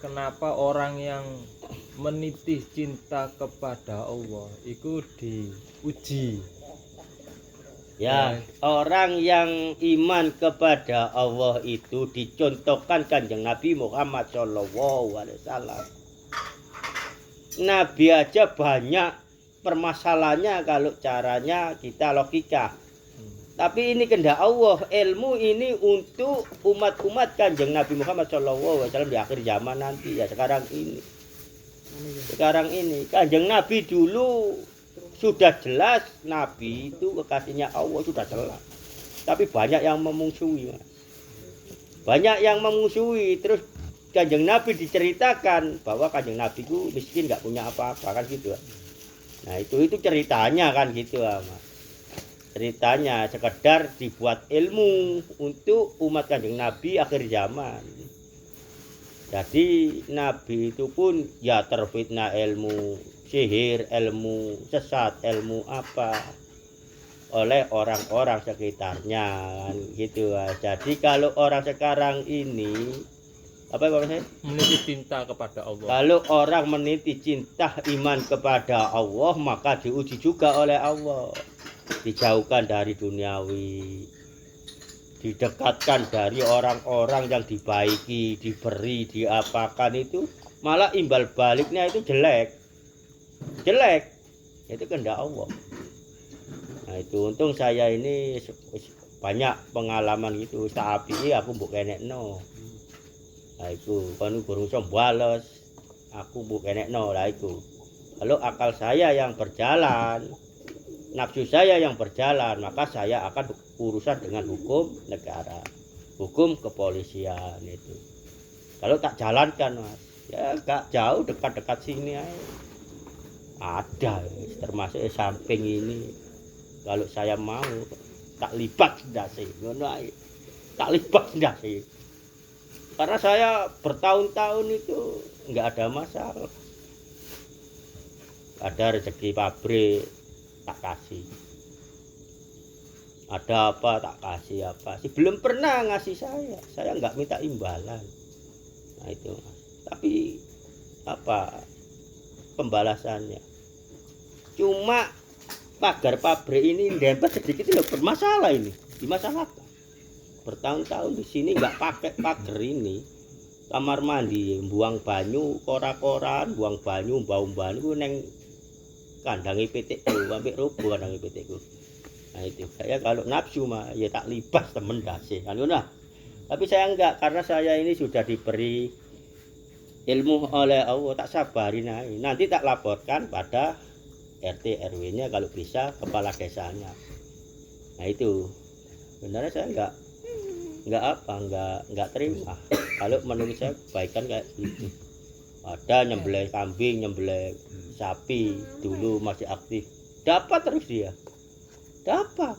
kenapa orang yang meniti cinta kepada Allah itu diuji. Ya, orang yang iman kepada Allah itu dicontohkan Kanjeng Nabi Muhammad SAW. Nabi aja banyak permasalahannya kalau caranya kita logika. Tapi ini kehendak Allah, ilmu ini untuk umat-umat Kanjeng Nabi Muhammad SAW di akhir zaman nanti ya sekarang ini. Sekarang ini Kanjeng Nabi dulu sudah jelas Nabi itu kekasihnya Allah sudah jelas. Tapi banyak yang memusuhi, Mas. Banyak yang memusuhi. Terus Kanjeng Nabi diceritakan bahwa Kanjeng Nabi itu miskin nggak punya apa-apa kan gitu. Nah itu ceritanya kan gitu Mas. Ceritanya sekedar dibuat ilmu untuk umat Kanjeng Nabi akhir zaman. Jadi Nabi itu pun ya terfitnah ilmu sihir, ilmu sesat, ilmu apa oleh orang-orang sekitarnya kan gitu. Jadi kalau orang sekarang ini apa maksudnya? Meniti cinta kepada Allah. Kalau orang meniti cinta iman kepada Allah maka diuji juga oleh Allah. Dijauhkan dari duniawi, didekatkan dari orang-orang yang dibaiki, diberi, diapakan itu malah imbal baliknya itu jelek itu kehendak Allah. Nah itu untung saya ini banyak pengalaman gitu tapi aku mbok kenekno. Nah itu kan gurung iso bales aku mbok kenekno lah itu. Kalau akal saya yang berjalan, nafsu saya yang berjalan, maka saya akan urusan dengan hukum negara, hukum kepolisian itu. Kalau tak jalankan Mas, ya gak jauh dekat-dekat sini aja. Ada termasuk samping ini. Kalau saya mau tak libat ndase, ngono ae. Tak libat ndase. Karena saya bertahun-tahun itu enggak ada masalah. Ada rezeki pabrik tak kasih, ada apa tak kasih apa sih, belum pernah ngasih saya nggak minta imbalan. Nah itu tapi apa pembalasannya cuma pagar pabrik ini dempet sedikit loh bermasalah, ini dimasalahkan bertahun-tahun di sini nggak pakai pagar ini, kamar mandi buang banyu kora-koran, buang banyu bau banyu neng kandangi PTku sampai roboh kandangi PTku. Nah itu saya kalau nafsu mah ya tak libas temen dasi kan nah. Tapi saya enggak, karena saya ini sudah diberi ilmu oleh Allah, tak sabarin aja. Nanti tak laporkan pada RT RW-nya kalau bisa kepala desanya. Nah itu sebenarnya saya enggak terima kalau menurut saya kebaikan kayak gitu. Ada nyembelih kambing, nyembelih sapi dulu masih aktif, dapat terus dia dapat.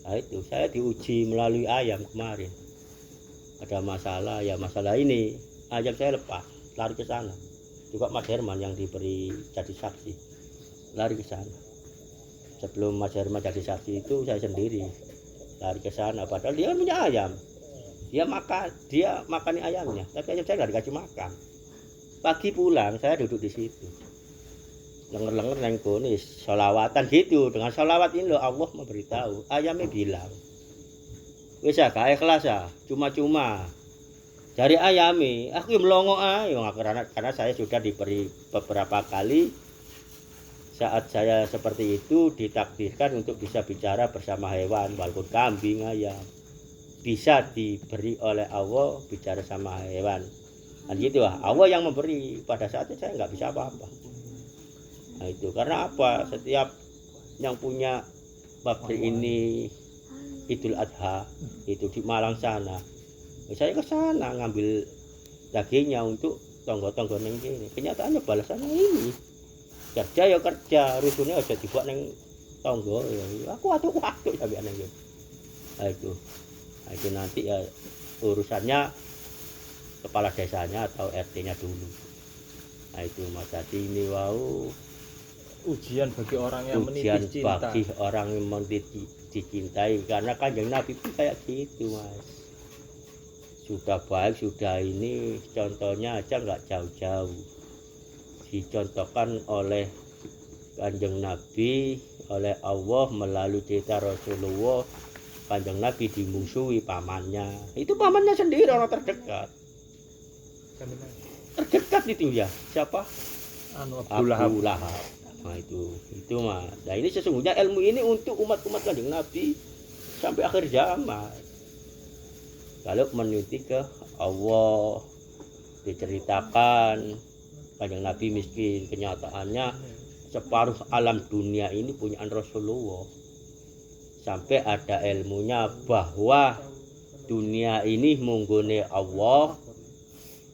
Nah itu saya diuji melalui ayam kemarin, ada masalah ya, masalah ini ayam saya lepas lari ke sana juga. Mas Herman yang diberi jadi saksi lari ke sana. Sebelum Mas Herman jadi saksi itu saya sendiri lari ke sana, padahal dia punya ayam, dia makan ayamnya, tapi ayam saya nggak dikasih makan. Pagi pulang saya duduk di situ lenger-lenger neng kono sholawatan gitu. Dengan sholawat ini loh Allah memberitahu, ayamnya bilang wis gak ikhlas cuma-cuma dari ayami aku yang melongo ayo, karena saya sudah diberi beberapa kali saat saya seperti itu ditakdirkan untuk bisa bicara bersama hewan, walaupun kambing ayam bisa diberi oleh Allah bicara sama hewan. Nah gitu Allah yang memberi. Pada saat itu saya nggak bisa apa-apa. Nah itu karena apa, setiap yang punya pabrik ini Idul Adha itu di Malang sana, saya ke sana ngambil dagingnya untuk tonggo-tonggo neng ini. Kenyataannya balasannya ini kerja ya kerja, rusunnya aja dibuat neng tonggo ya. Aku waktu sampai neng gitu. Nah itu nanti ya urusannya kepala desanya atau RT-nya dulu. Nah itu Mas, jadi ini wow ujian bagi orang yang meniti cinta. Ujian bagi orang yang meniti dicintai, karena Kanjeng Nabi pun kayak gitu Mas. sudah baik, sudah ini, contohnya aja nggak jauh-jauh, dicontohkan oleh Kanjeng Nabi, oleh Allah melalui cerita Rasulullah. Kanjeng Nabi dimusuhi pamannya, itu pamannya sendiri, orang terdekat itu ya, siapa? Abu Lahab. Lahab. Nah itu mas. Nah ini sesungguhnya ilmu ini untuk umat-umat Kanjeng Nabi sampai akhir zaman. Kalau meniti ke Allah, diceritakan Kanjeng Nabi miskin, kenyataannya separuh alam dunia ini punya Rasulullah. Sampai ada ilmunya bahwa dunia ini munggone Allah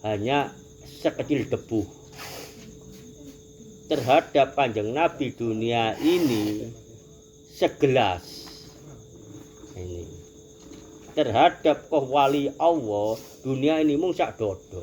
hanya sekecil debu. Terhadap Kanjeng Nabi dunia ini segelas. Ini. Terhadap wali Allah dunia ini mung sak dodo.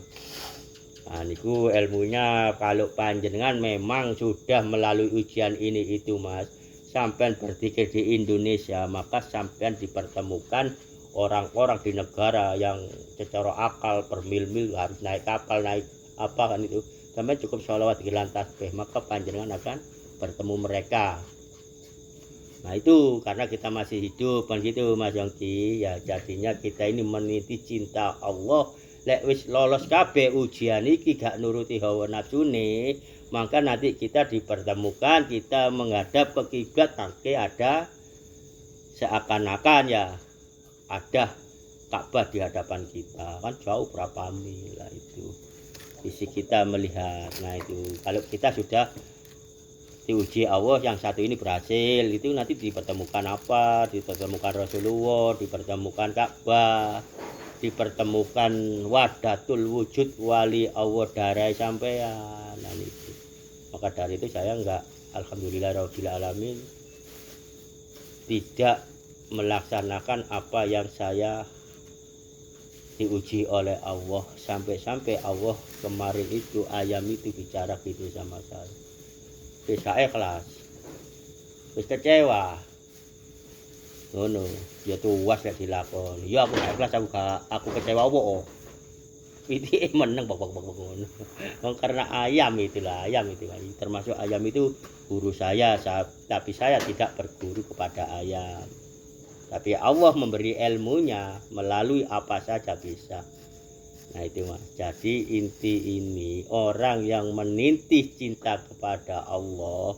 Nah niku ilmunya kalau panjenengan memang sudah melalui ujian ini itu mas, sampean berpikir di Indonesia, maka sampean dipertemukan orang-orang di negara yang secara akal bermil-mil harus naik kapal, naik apa kan itu, sampean cukup sholawat di tasbih, maka panjenengan akan bertemu mereka. Nah itu karena kita masih hidup kan gitu Mas Yongki, ya jadinya kita ini meniti cinta Allah. Lek wis lolos kabeh ujian iki gak nuruti hawa nafsune, maka nanti kita dipertemukan, kita menghadap ke kiblat, nanti ada seakan-akan ya ada Ka'bah di hadapan kita, kan jauh berapa mil lah itu. Visi kita melihat. Nah itu kalau kita sudah diuji Allah, yang satu ini berhasil, itu nanti dipertemukan apa? Dipertemukan Rasulullah, dipertemukan Ka'bah, dipertemukan wadatul wujud wali Allah darai sampean. Nah itu. Maka dari itu saya enggak, alhamdulillah rabbil alamin, tidak melaksanakan apa yang saya diuji oleh Allah, sampai Allah kemarin itu ayam itu bicara gitu sama saya. Bisa ikhlas, bisa kecewa, ngono, ya tuas gak dilakon. Ya aku gak ikhlas, aku kecewa apa? Itu menang bak ngono. Karena ayam itulah, ayam itu kan. Termasuk ayam itu guru saya, tapi saya tidak berguru kepada ayam. Tapi Allah memberi ilmunya melalui apa saja bisa. Nah itu mas, jadi inti ini orang yang menintih cinta kepada Allah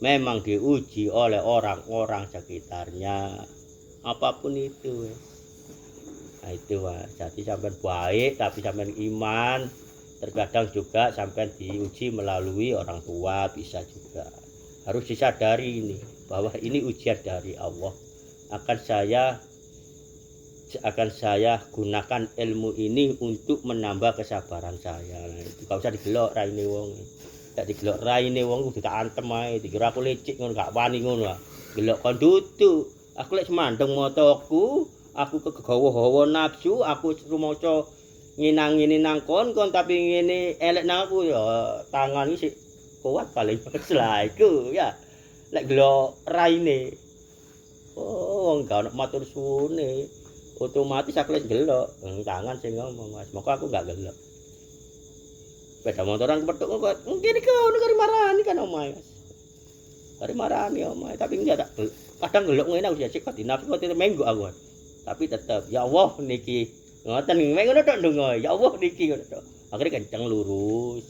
memang diuji oleh orang-orang sekitarnya, apapun itu. Nah itu mas, jadi sampai baik tapi sampai iman, terkadang juga sampai diuji melalui orang tua, bisa juga. Harus disadari ini, bahwa ini ujian dari Allah. Akan saya gunakan ilmu ini untuk menambah kesabaran saya. Nah, itu gak usah digelok raine wong. Gak digelok raine wong kudu tak antem ae, dikira aku licik ngono gak wani ngono lah. Gelok kon dudu. Aku lek semandeng motoku, aku kegawa-gawa nafsu, aku rumaca nginang-ngini nang kon tapi ngene elek nang aku ya tangan iki sik kuat paling lah iku ya. Lek gelok raine. Oh, gak ono matur suwune. Otomatis aku lek gelok, tangan sing ngomong Mas. Maka aku gak gelok. Sepeda motoran kepethuk kok mungkin iki ono karo marani kan omahe Mas. Karo marani omahe, tapi enggak tak kadang gelok ngene aku ya sik dinafsu kok menggo aku. Tapi tetep ya Allah niki ngoten mek ngono tok ndonga. Ya Allah niki ngono tok. Akhire kenceng lurus.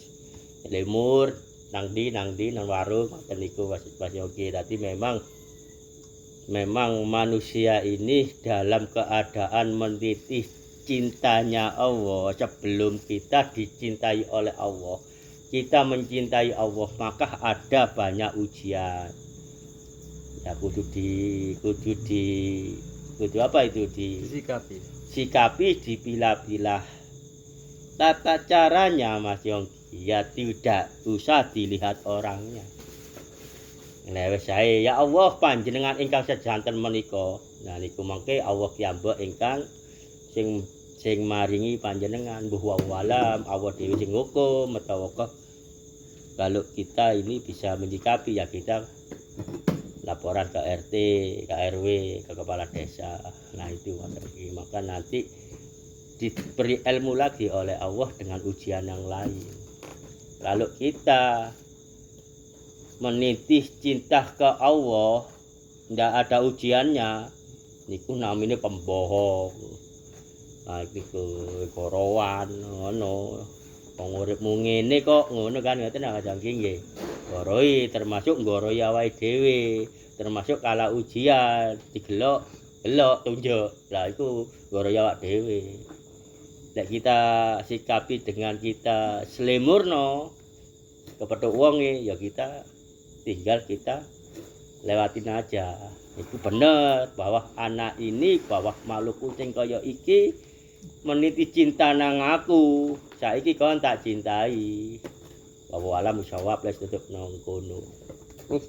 Lemur nang ndi nang warung ngoten niku Mas Yogi. Dadi memang manusia ini dalam keadaan menitih cintanya Allah sebelum kita dicintai oleh Allah. Kita mencintai Allah, maka ada banyak ujian. Ya kudu apa itu sikapi dipilah-pilah. Tata caranya Mas Yongki ya tidak usah dilihat orangnya. Nah wis sae ya Allah panjenengan ingkang sejanten menika. Nah niku mangke Allah piyambak ingkang sing maringi panjenengan mbuh walam Allah dhewe sing hukum utawa kalau kita ini bisa menyikapi ya kita laporan ke RT, ke RW, ke kepala desa. Nah itu maka nanti diberi ilmu lagi oleh Allah dengan ujian yang lain. Kalau kita menitis cinta ke Allah, ndak ada ujiannya, niku namanya pembohong. Nah, iku korowan ngono. Wong uripmu ngene kok ngono kan ngoten Kang nggih. Goroi termasuk nggoroi awake dhewe, termasuk kala ujian digelok, gelok tunjuk. Lah iku nggoroi awake dhewe. Nek kita sikapi dengan kita slemurno kepethuk wonge ya kita tinggal kita lewatin aja. Itu bener bahwa anak ini, bahwa makhluk kucing kaya iki meniti cinta nang aku. Saiki kon tak cintai. Bahwa alam musawab les tutup nang kono. Wis